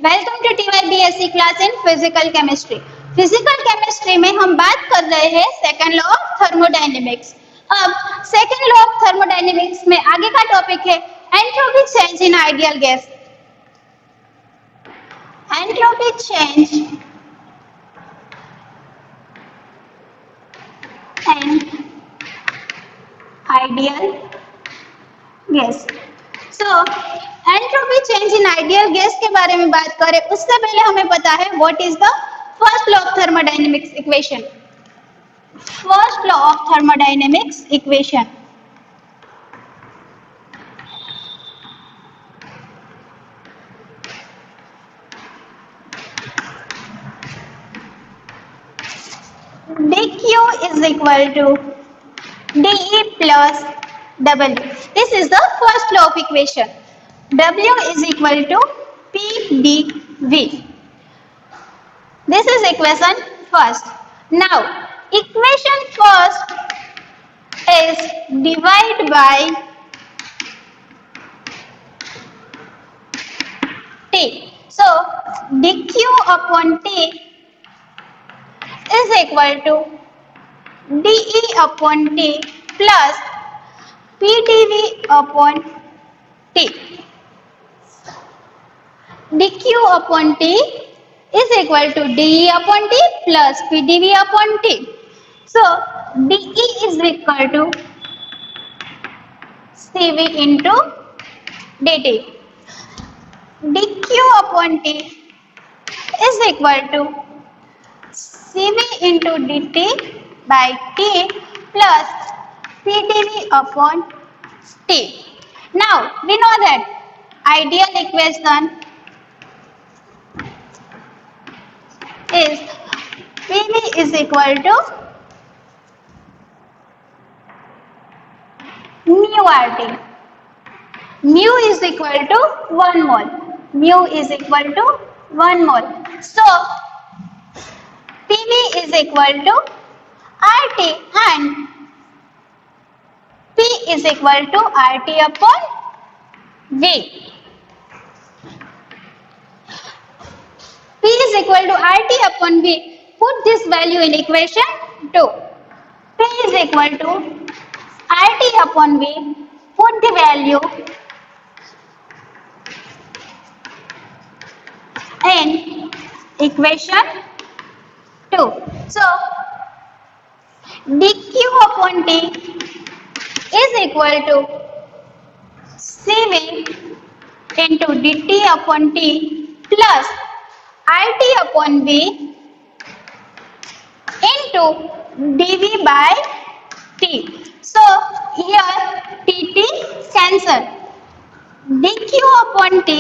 Welcome to TYBSc class in physical chemistry. Physical chemistry में हम बात कर रहे हैं सेकंड लॉ ऑफ थर्मोडायनेमिक्स। अब सेकंड लॉ ऑफ थर्मोडायनेमिक्स में आगे का टॉपिक है entropic change in ideal gas. Entropic change in ideal gas. So entropy change in ideal gas के बारे में बात करें उससे पहले हमें पता है what is the first law of thermodynamics equation. First law of thermodynamics equation dq is equal to dE plus W. This is the first law of equation. W is equal to PdV. This is equation first. Now, equation first is divided by T. So, dq upon T is equal to dE upon T plus PdV upon T. dq upon T is equal to dE upon T plus PdV upon T. So, dE is equal to Cv into dt. dq upon T is equal to Cv into dt by T plus PdV upon T. Now, we know that ideal equation is PV is equal to mu RT. Mu is equal to 1 mole. Mu is equal to 1 mole. So, PV is equal to RT and P is equal to RT upon V. P is equal to RT upon V. Put this value in equation 2. P is equal to RT upon V. Put the value in equation 2. So, dq upon T is equal to Cv into dt upon T plus RT upon V into dV by T. So, here dt cancel. dq upon T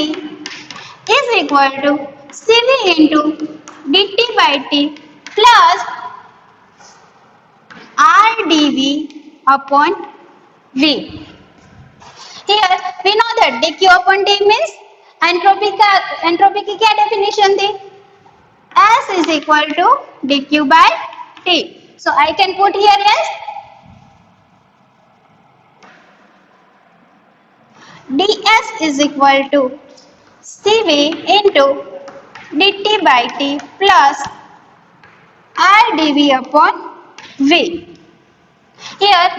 is equal to Cv into dt by T plus RdV upon V. Here we know that dq upon T means entropy की क्या definition थी? S is equal to dq by T. So I can put here S. ds is equal to Cv into dt by T plus Rdv upon V. Here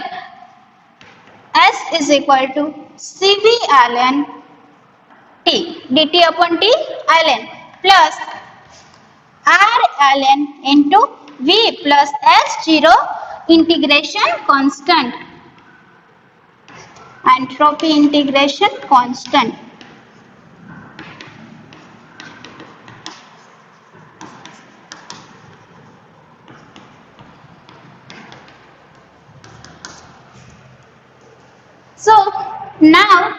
S is equal to Cv ln T dt upon T ln plus R ln into V plus S0 integration constant. Entropy integration constant. So now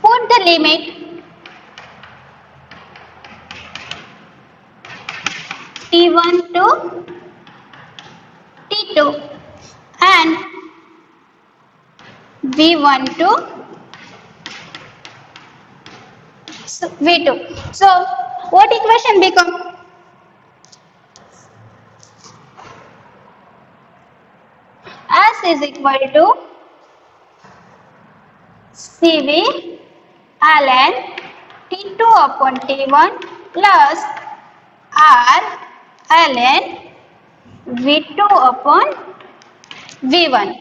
put the limit T1 to T2 and V1 to V2. So what equation become? S is equal to Cv ln T2 upon T1 plus R ln V2 upon V1.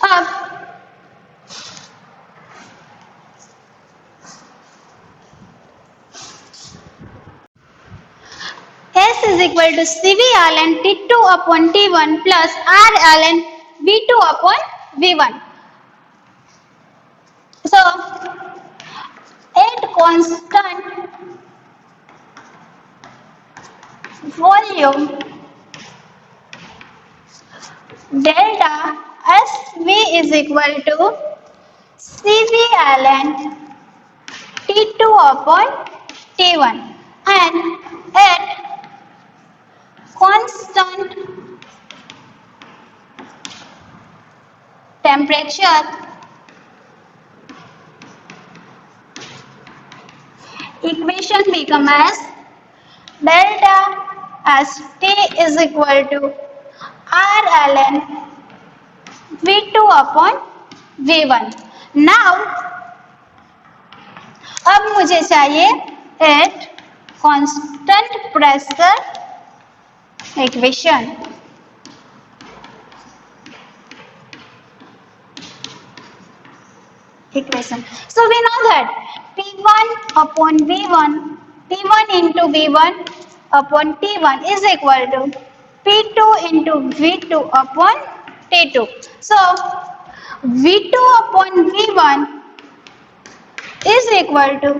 अब S is equal to CV ln T2 upon T1 plus R ln V2 upon V1. So, at constant volume, delta SV is equal to CV ln T2 upon T1, and at constant temperature, equation becomes as delta ST is equal to R ln V2 upon V1. Now, अब मुझे चाहिए at constant pressure equation. So we know that P1 upon V1, P1 into V1 upon T1 is equal to P2 into V2 upon T2. So V2 upon V1 is equal to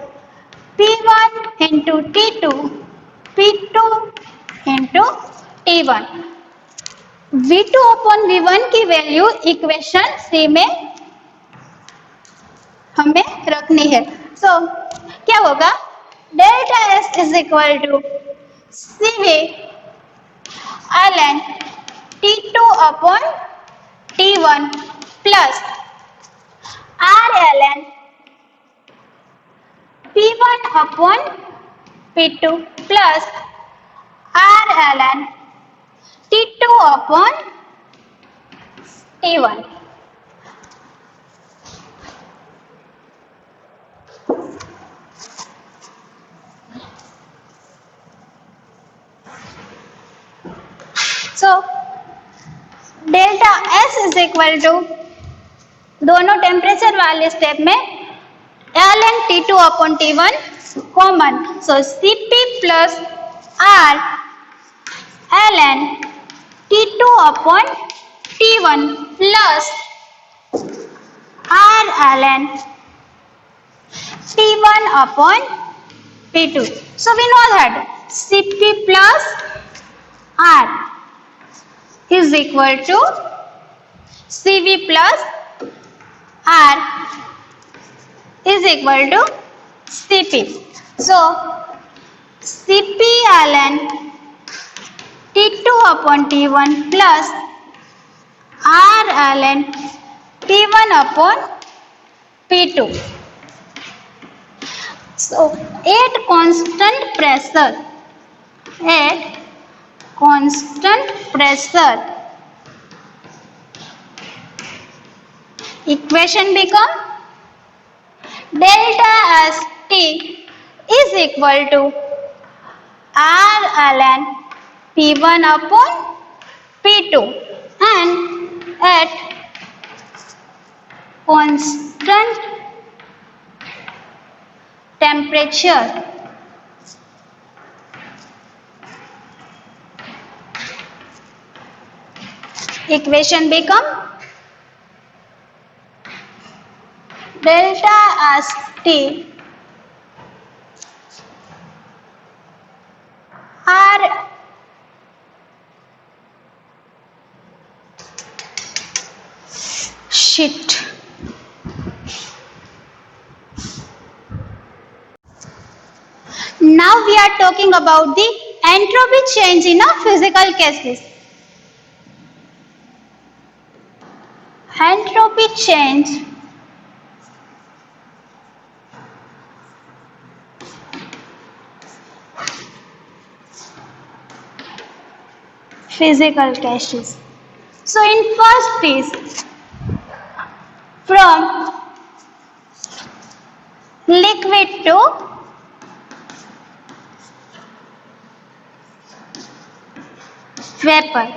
P1 into T2, P2 into T1. V2 upon V1 की value equation सी में हमें रखनी है. So क्या होगा, delta S is equal to CV ln T2 upon T1 plus R ln P1 upon P2 plus R ln T2 upon T1. So delta S is equal to दोनों temperature वाले step में ln T2 upon T1 common. So Cp plus R ln T2 upon T1 plus R ln T1 upon T2. So we know that Cp plus R is equal to Cv plus R is equal to Cp. So Cp ln T2 upon T1 plus R ln T1 upon P2. So at constant pressure, equation become delta ST is equal to R ln P1 upon P2, and at constant temperature, equation become delta ST R shit. Now we are talking about the entropy change in a physical cases. Entropy change physical cases. So in first is from liquid to vapor.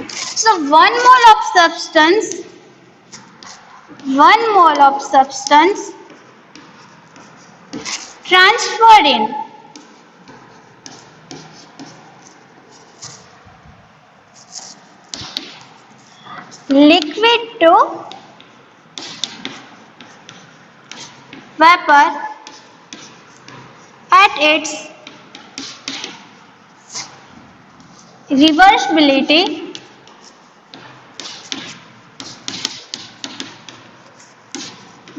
So 1 mole of substance transferred in liquid to vapor at its reversibility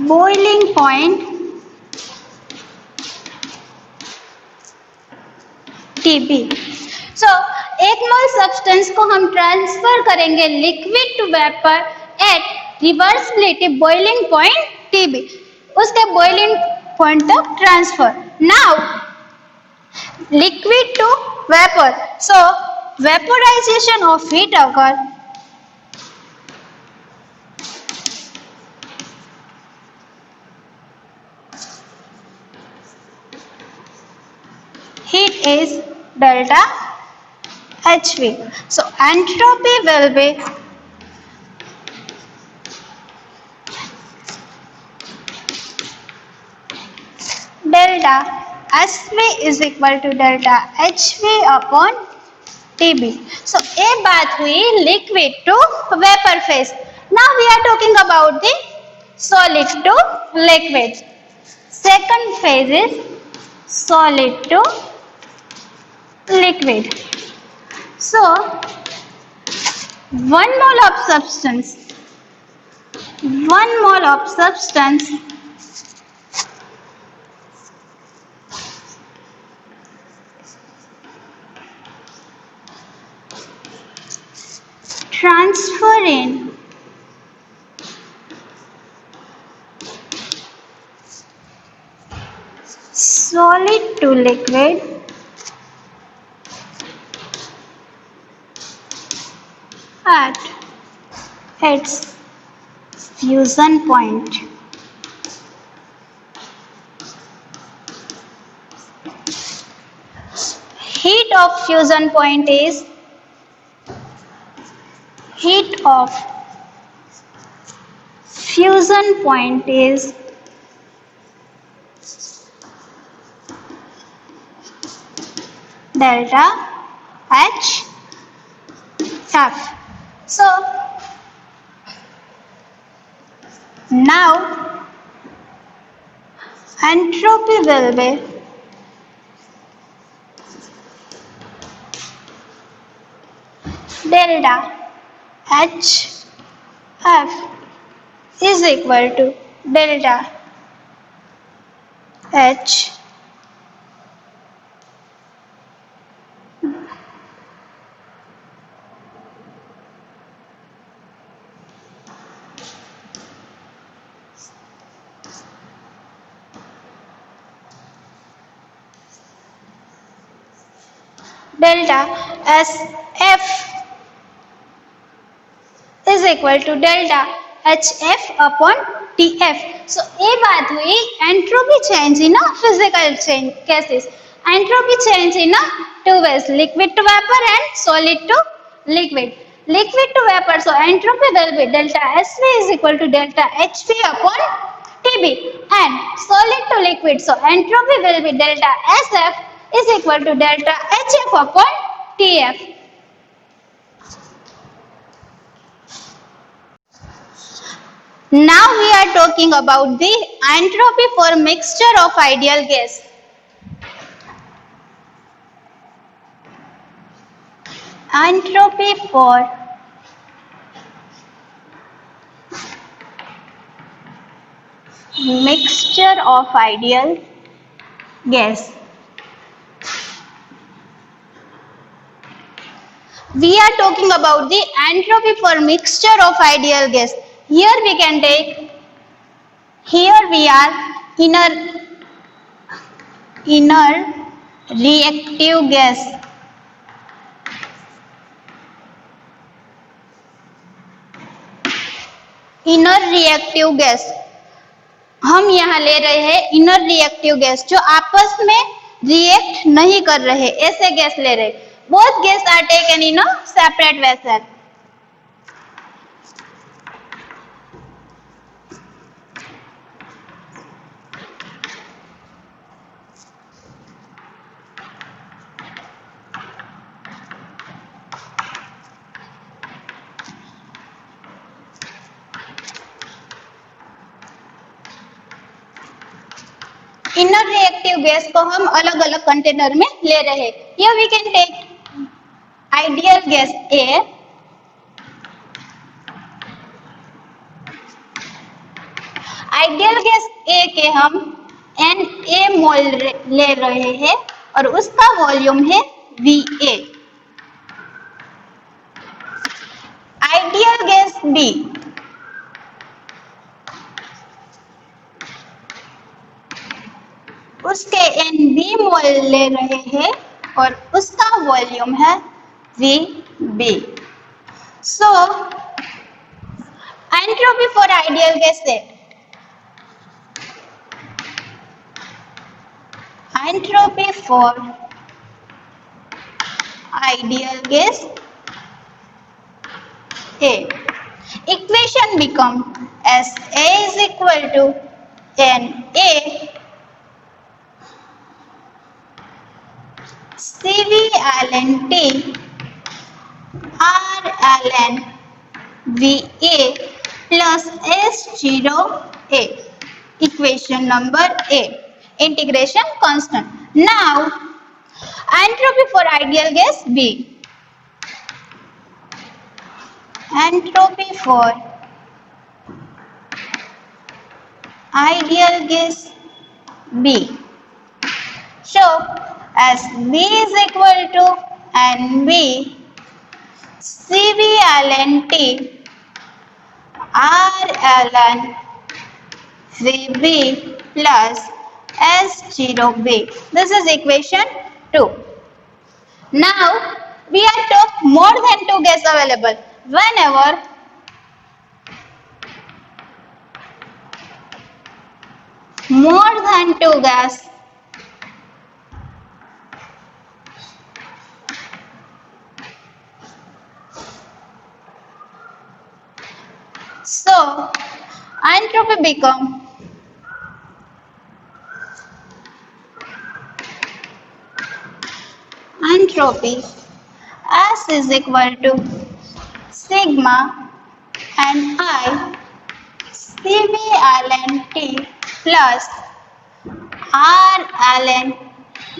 boiling point TB. So 1 mole substance को हम transfer करेंगे liquid to vapour at reversibility boiling point TB. उसके boiling point तक transfer. Now liquid to vapour. So vaporisation of heat अगर heat is delta HV. So entropy will be delta SV is equal to delta HV upon TB. So ये बात हुई liquid to vapor phase. Now we are talking about the solid to liquid. Second phase is solid to liquid. So 1 mole of substance transfer in solid to liquid at its fusion point. Heat of fusion point is delta H F. So now entropy will be delta H F is equal to delta H delta SF is equal to delta HF upon TF. So ये बात हुई entropy change in a physical change cases. Entropy change in a two ways, liquid to vapor and solid to liquid. Liquid to vapor, so entropy will be delta SV is equal to delta HV upon TB, and solid to liquid, so entropy will be delta SF is equal to delta HF upon TF. Now we are talking about the entropy for mixture of ideal gas. Entropy for mixture of ideal gas. We are talking about the entropy for mixture of ideal gas. Here we can take, here we are inner reactive gas. Inner reactive gas, हम यहाँ ले रहे हैं inner reactive gas जो आपस में react नहीं कर रहे, ऐसे गैस ले रहे। Both gas are taken in a separate vessel. Inert reactive gas को हम अलग अलग कंटेनर में ले रहे हैं। Here we can take ideal gas A, ideal gas A के हम Na मोल ले रहे हैं और उसका वॉल्यूम है Va। आइडियल गैस B, उसके Nb मोल ले रहे हैं और उसका वॉल्यूम है Vb। So entropy for ideal gas है, entropy for ideal gas A, equation become SA is equal to Na CV ln T R ln Va plus S0 A, equation number A, integration constant. Now entropy for ideal gas B, entropy for ideal gas B. So as B is equal to Nb Cv ln T R ln Vb plus S0B. This is equation 2. Now we are talk more than two gas available. Whenever more than two gas so entropy become entropy S is equal to sigma Ni Cv ln T plus R ln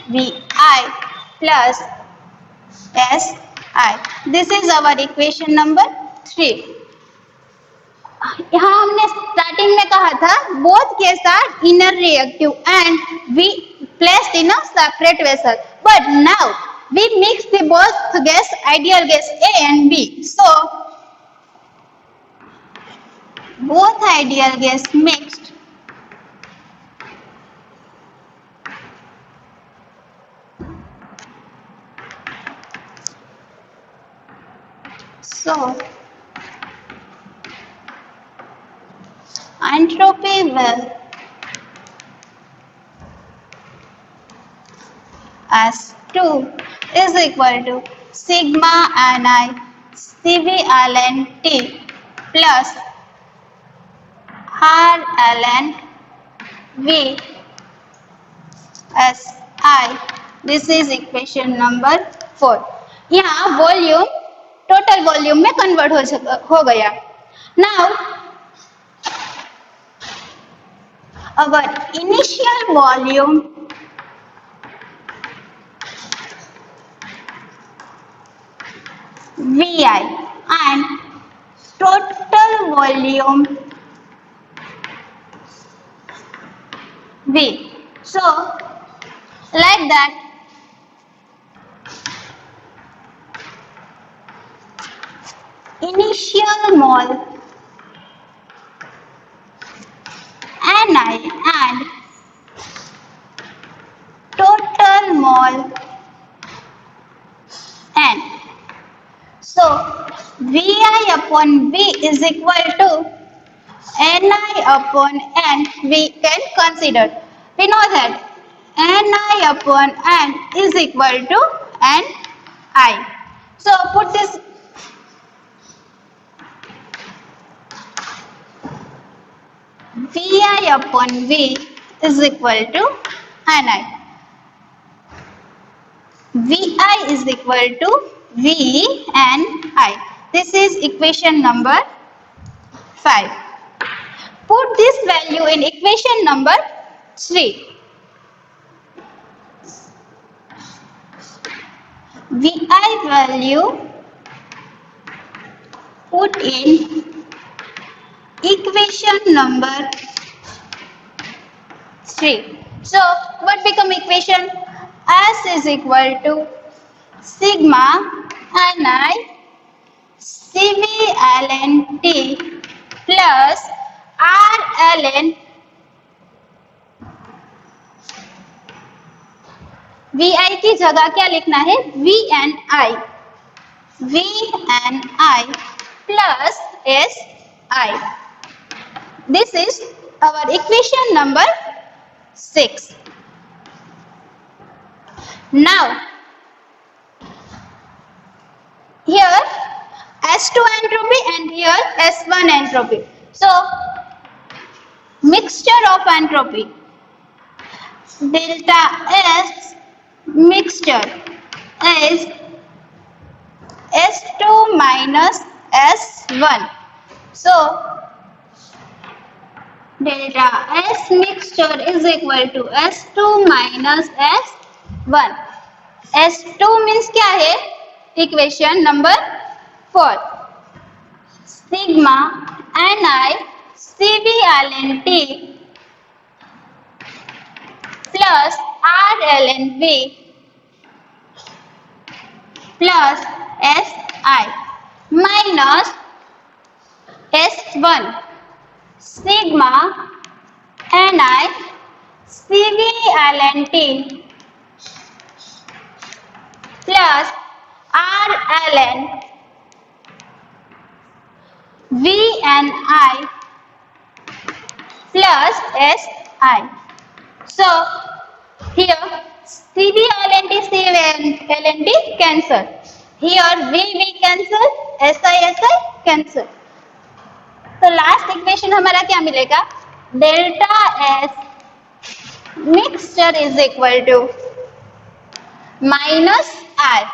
Vi plus Si. This is our equation number 3. यहाँ हमने starting में कहा था both gas are inert reactive and we placed in a separate vessel, but now we mix the both gas ideal gas A and B. So both ideal gas mixed so entropy will S2 is equal to sigma Ni Cv ln T plus R ln V Si. This is equation number 4. यहाँ volume total volume में convert हो गया. Now our initial volume Vi and total volume V. So like that initial mole Ni and total mole N. So Vi upon V is equal to Ni upon n we can consider. We know that Ni upon n is equal to Ni. So put this Vi upon V is equal to Ni. Vi is equal to V and I. This is equation number 5. Put this value in equation number 3. Vi value put in equation number 3. So what become equation? S is equal to sigma Ni Cv ln T plus R ln Vi की जगह क्या लिखना है? V and I plus Si. This is our equation number 6. Now, here S2 entropy and here S1 entropy. So, mixture of entropy. Delta S mixture is S2 minus S1. So, delta S mixture is equal to S2 minus S1. S2 means क्या है? Equation number 4. Sigma Ni Cv ln T plus R ln V plus Si minus S1 sigma Ni Cv ln T plus R ln V and I plus Si. So here Cv ln T ln T cancel. Here V cancel, Si cancel. तो last equation हमारा क्या मिलेगा? Delta S mixture is equal to minus R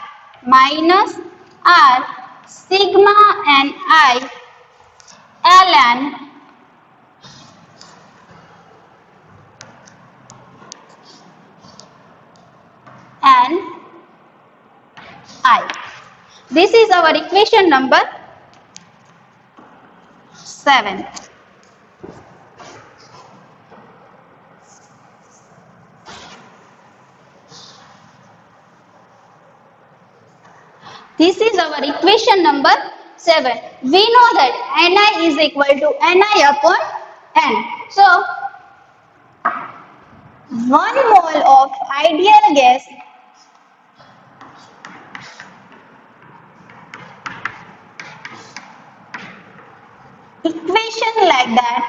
sigma Ni ln I. This is our equation number 7. This is our equation number 7. We know that Ni is equal to Ni upon N. So, 1 mole of ideal gas equation like that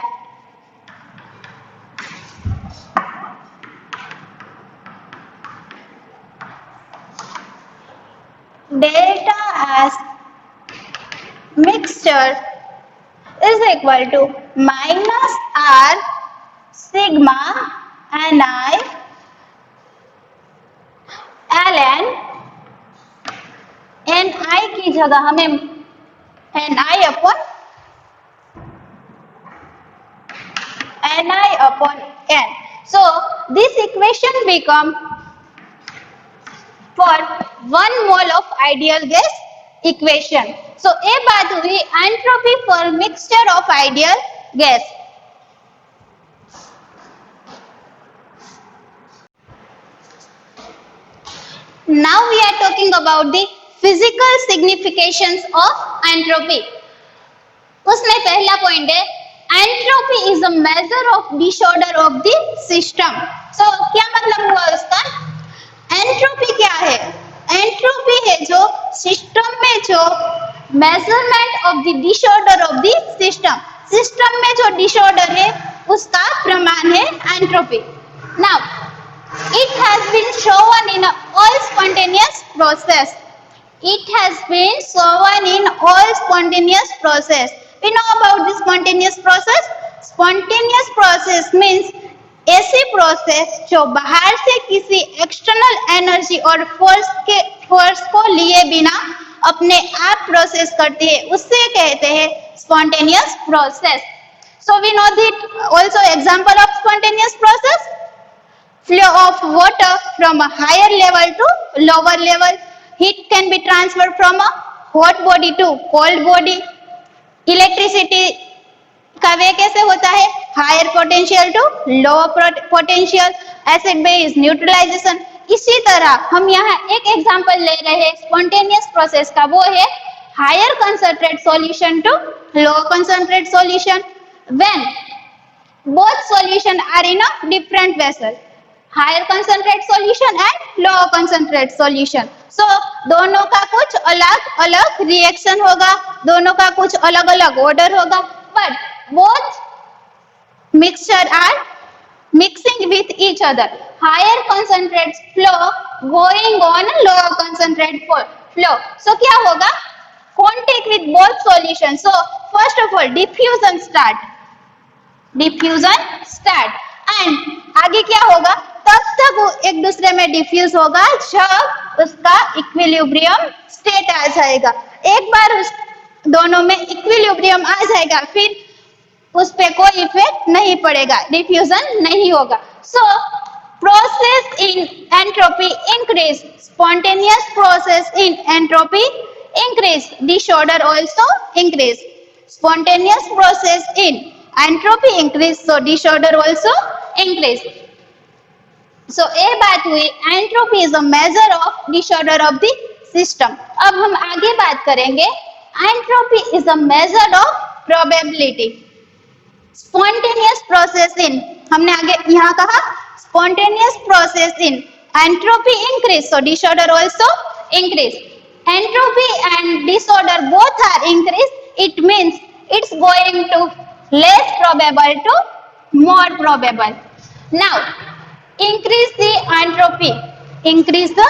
delta S mixture is equal to minus R sigma Ni ln Ni की जगह हमें Ni upon N. So this equation become for 1 mole of ideal gas equation. So ये बात हुई entropy for mixture of ideal gas. Now we are talking about the physical significations of entropy. उसमें पहला point है entropy is a measure of disorder of the system. So क्या मतलब हुआ उसका? एंट्रोपी क्या है? एंट्रोपी है जो सिस्टम में जो measurement of the disorder of the system. System में जो डिसऑर्डर है उसका प्रमाण है entropy. Now it has been shown in all spontaneous process. It has been shown in all spontaneous process. We know about the spontaneous process. Spontaneous process means ऐसी process जो बाहर से किसी एक्सटर्नल एनर्जी और फोर्स को लिए बिना अपने आप प्रोसेस करती है, उससे कहते हैं spontaneous process. So we know that also example of spontaneous process, flow of water from a higher level to lower level, heat can be transferred from a hot body to cold body, electricity का वे कैसे होता है, higher potential to lower potential, acid base neutralisation. इसी तरह हम यहाँ एक example ले रहे हैं स्पॉन्टेनियस प्रोसेस का, वो है higher concentrate solution to lower concentrate solution when both solution are in a different vessel, higher concentrate solution and lower concentrate solution. So दोनों का कुछ अलग अलग रिएक्शन होगा, दोनों का कुछ अलग अलग ऑर्डर होगा, but both mixture are mixing with each other. Higher concentrate flow going on lower concentrate flow. So क्या होगा, contact with both solutions. So first of all diffusion start and आगे क्या होगा, तब तक वो एक दूसरे में डिफ्यूज होगा जब उसका इक्विलिब्रियम स्टेट आ जाएगा। एक बार उस दोनों में इक्विलिब्रियम आ जाएगा फिर उस पे कोई इफेक्ट नहीं पड़ेगा, डिफ्यूजन नहीं होगा। So process in entropy increase, spontaneous process in entropy increase, disorder also increase. Spontaneous process in entropy increase, so disorder also increase. So ये बात हुई entropy is a measure of disorder of the system. अब हम आगे बात करेंगे entropy is a measure of probability. Spontaneous process in, हमने आगे यहाँ कहा spontaneous process in entropy increase, so disorder also increase. Entropy and disorder both are increase, it means it's going to less probable to more probable. Now increase the entropy, increase the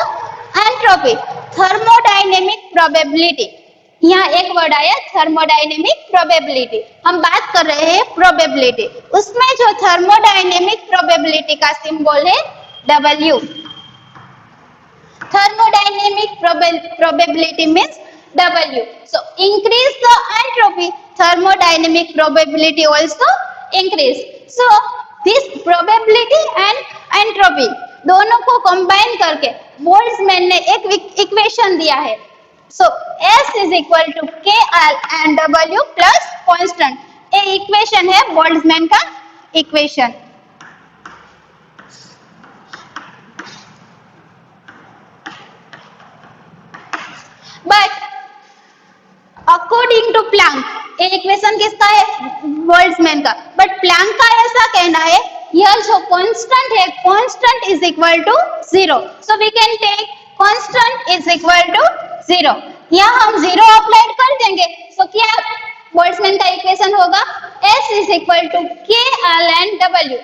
entropy, thermodynamic probability. यहाँ एक word आया thermodynamic probability, हम बात कर रहे हैं probability, उसमें जो थर्मोडायनेमिक प्रोबेबिलिटी का सिंबल है W। Thermodynamic probability means W। So increase the entropy, thermodynamic probability also increase. So this probability and entropy दोनों को कंबाइन करके बोल्ट्जमैन ने एक इक्वेशन दिया है। So S is equal to KL and W plus constant, ये equation है Boltzmann का equation. But according to Planck, ये इक्वेशन किसका है, बोल्ट्जमैन का, बट प्लैंक का ऐसा कहना है यह जो कांस्टेंट है, constant is equal to 0। So we can take constant is equal to 0, यहाँ हम 0 अप्लाई कर देंगे, सो क्या बोल्ट्जमैन का इक्वेशन होगा S is equal to KL and W।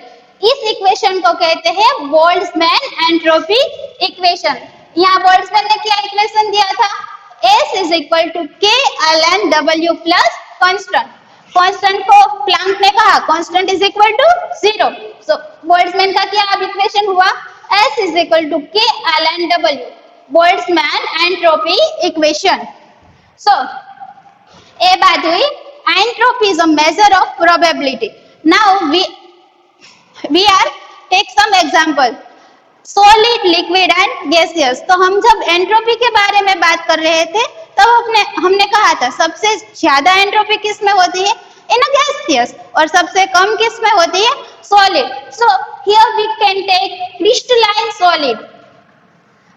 इस इक्वेशन को कहते हैं बोल्ट्जमैन एंट्रोपी इक्वेशन। यहाँ बोल्ट्जमैन ने क्या इक्वेशन दिया था, S is equal to KL and W plus constant. Constant को प्लैंक ने कहा constant is equal to 0, so Boltzmann का क्या अब इक्वेशन हुआ, S is equal to KL and W, Boltzmann entropy equation. So ये बात हुई entropy is a measure of probability. Now we are take some example, solid, liquid and gaseous. तो हम जब एंट्रोपी के बारे में बात कर रहे थे तब हमने कहा था सबसे ज्यादा एंट्रोपी किस में होती है, इन अ गैसियस, और सबसे कम किस में होती है, solid. So here we can take crystalline solid.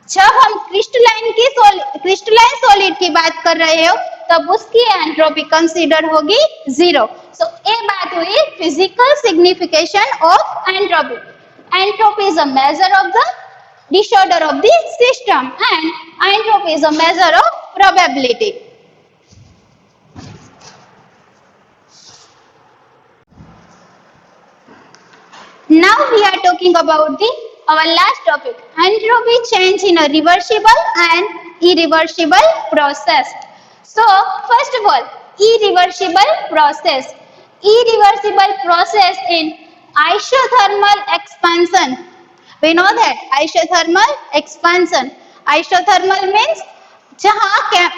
जब हम क्रिस्टलाइन सॉलिड की बात कर रहे हो तब उसकी एंट्रोपी कंसीडर होगी 0। सो ये बात हुई physical signification of entropy. Entropy is a measure of the disorder of the system and entropy is a measure of probability. Now we are talking about the our last topic, entropy change in a reversible and irreversible process. So first of all, irreversible process. Irreversible process in isothermal expansion. We know that isothermal expansion. Isothermal means जहाँ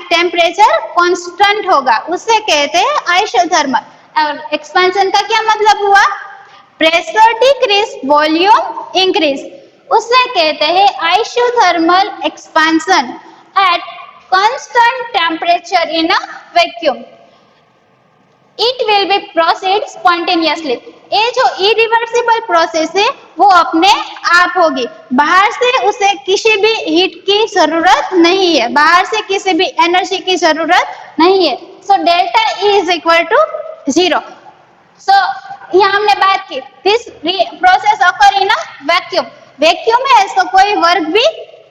temperature constant होगा उसे कहते हैं isothermal. और expansion का क्या मतलब हुआ? प्रेशर डिक्रीज वॉल्यूम इंक्रीज, उसे कहते हैं isothermal expansion at constant temperature in a vacuum. It will be proceed spontaneously. ये जो इरिवर्सिबल प्रोसेस है वो अपने आप होगी, बाहर से उसे किसी भी हीट की जरूरत नहीं है, बाहर से किसी भी एनर्जी की जरूरत नहीं है। So delta E is equal to 0। So यहाँ हमने बात की this process occur in a vacuum. Vacuum में इसको कोई वर्क भी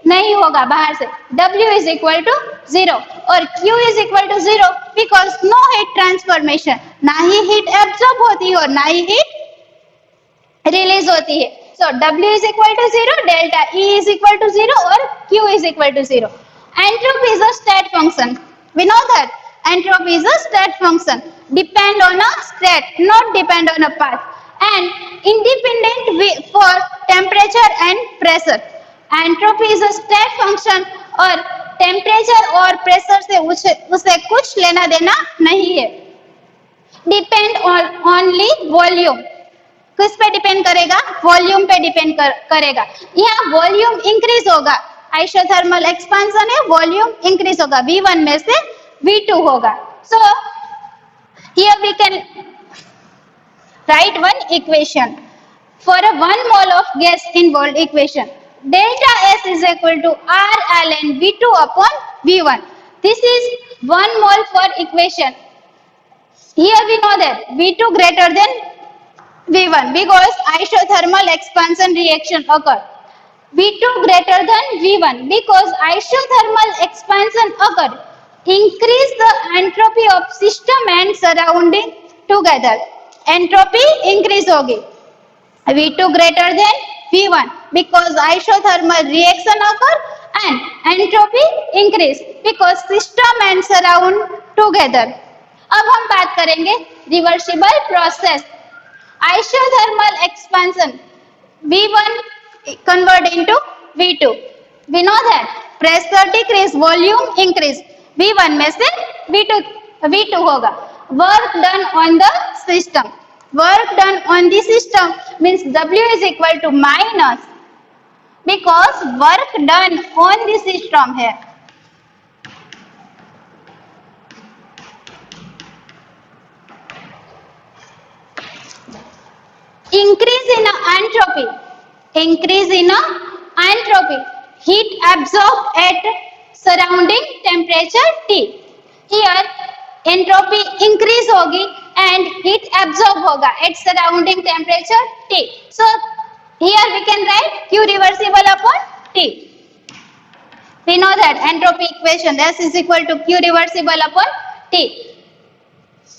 नहीं होगा बाहर से। W इज इक्वल टू 0 और Q is equal to 0 because no heat transformation, ना ही हीट एब्जॉर्ब होती है और ना ही हीट रिलीज होती है। So W is equal to 0, delta E is equal to 0 और Q is equal to 0। Entropy is a state function. We know that entropy is a state function, depend on a state, not depend on a path and independent for temperature and pressure। Entropy is a state function और temperature और pressure से उसे कुछ लेना देना नहीं है। Depend on only volume. किस पे डिपेंड करेगा? वॉल्यूम पे डिपेंड करेगा। यहाँ वॉल्यूम इंक्रीज होगा, आइसोथर्मल एक्सपेंशन है, वॉल्यूम इंक्रीज होगा, V1 में से V2 होगा। So here we can write one equation for a 1 mole of gas involved equation. Delta S is equal to R ln V2 upon V1. This is 1 mole for equation. Here we know that V2 greater than V1 because isothermal expansion reaction occur. V2 greater than V1 because isothermal expansion occur. Increase the entropy of system and surrounding together. Entropy increase होगी। V2 greater than V1 because isothermal reaction occur and entropy increase because system and surround together। अब हम बात करेंगे reversible process. Isothermal expansion, V1 convert into V2। We know that pressure decrease, volume increase, V1 में से V2 होगा। Work done on the system, work done on the system means W is equal to minus because work done on the system है। Increase in entropy, increase in entropy, heat absorbed at surrounding temperature T। Here entropy increase होगी and heat absorb होगा at surrounding temperature T। So here we can write Q reversible upon T। We know that entropy equation S is equal to Q reversible upon T।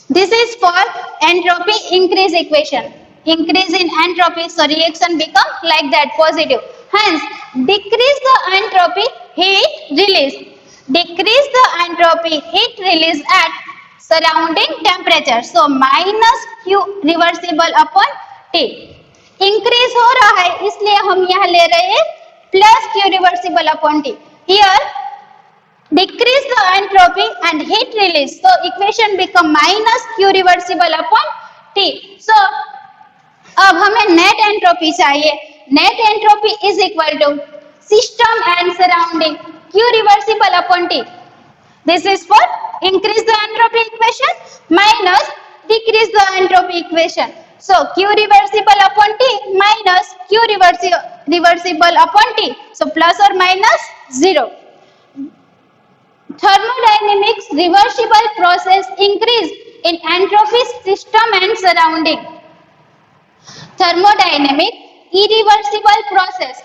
This is for entropy increase equation। Increase in entropy, so reaction become like that, positive. Hence, decrease the entropy heat release. Decrease the entropy heat release at surrounding temperature. So minus Q reversible upon T। Increase हो रहा है इसलिए हम यहाँ ले रहे हैं plus Q reversible upon T। Here decrease the entropy and heat release, so equation become minus Q reversible upon T। So अब हमें नेट एंट्रोपी चाहिए। Net entropy is equal to system and surrounding Q reversible upon T। This is for increase the entropy equation minus decrease the entropy equation. So Q reversible upon T minus Q reversible upon T, so plus और minus 0। Thermodynamics reversible process increase in entropy system and surrounding। Thermodynamic irreversible process,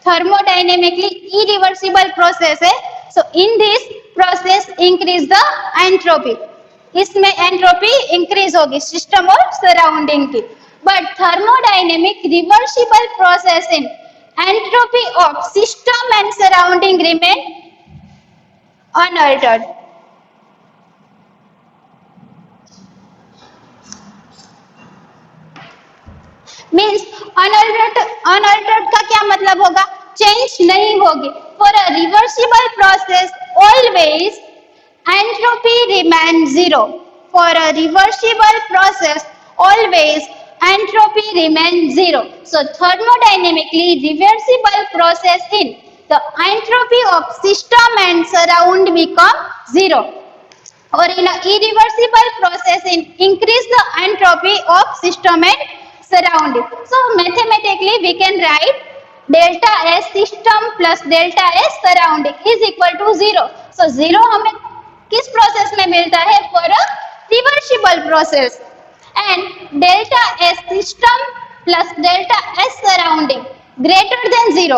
thermodynamically irreversible process है। So in this process increase the entropy, इसमें entropy increase होगी system और surrounding की। but thermodynamic reversible process in entropy of system and surrounding remain unaltered. Means unaltered का क्या मतलब होगा? Change नहीं होगी. For a reversible process always entropy remain zero. For a reversible process always entropy remains zero. So thermodynamically reversible process in the entropy of system and surround become zero. Or in a irreversible process in increase the entropy of system and surrounding. So mathematically we can write delta S system plus delta S surrounding is equal to zero. So zero हमें किस process में मिलता है? For a reversible process. And delta S system plus delta S surrounding greater than zero.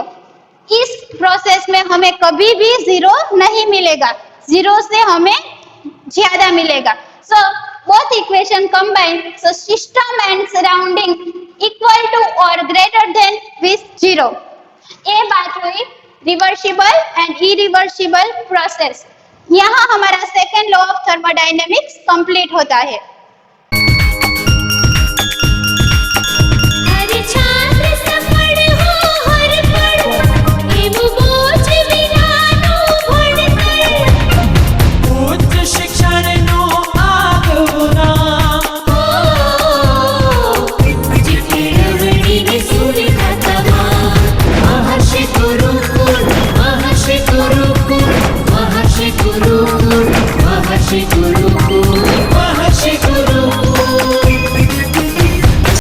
इस process में हमें कभी भी जीरो नहीं मिलेगा. जीरो से हमें ज्यादा मिलेगा. So both equation combined, so system and surrounding equal to or greater than with zero. ये बात हुई रिवर्सिबल एंड इरिवर्सिबल प्रोसेस. यहाँ हमारा second law of thermodynamics complete होता है.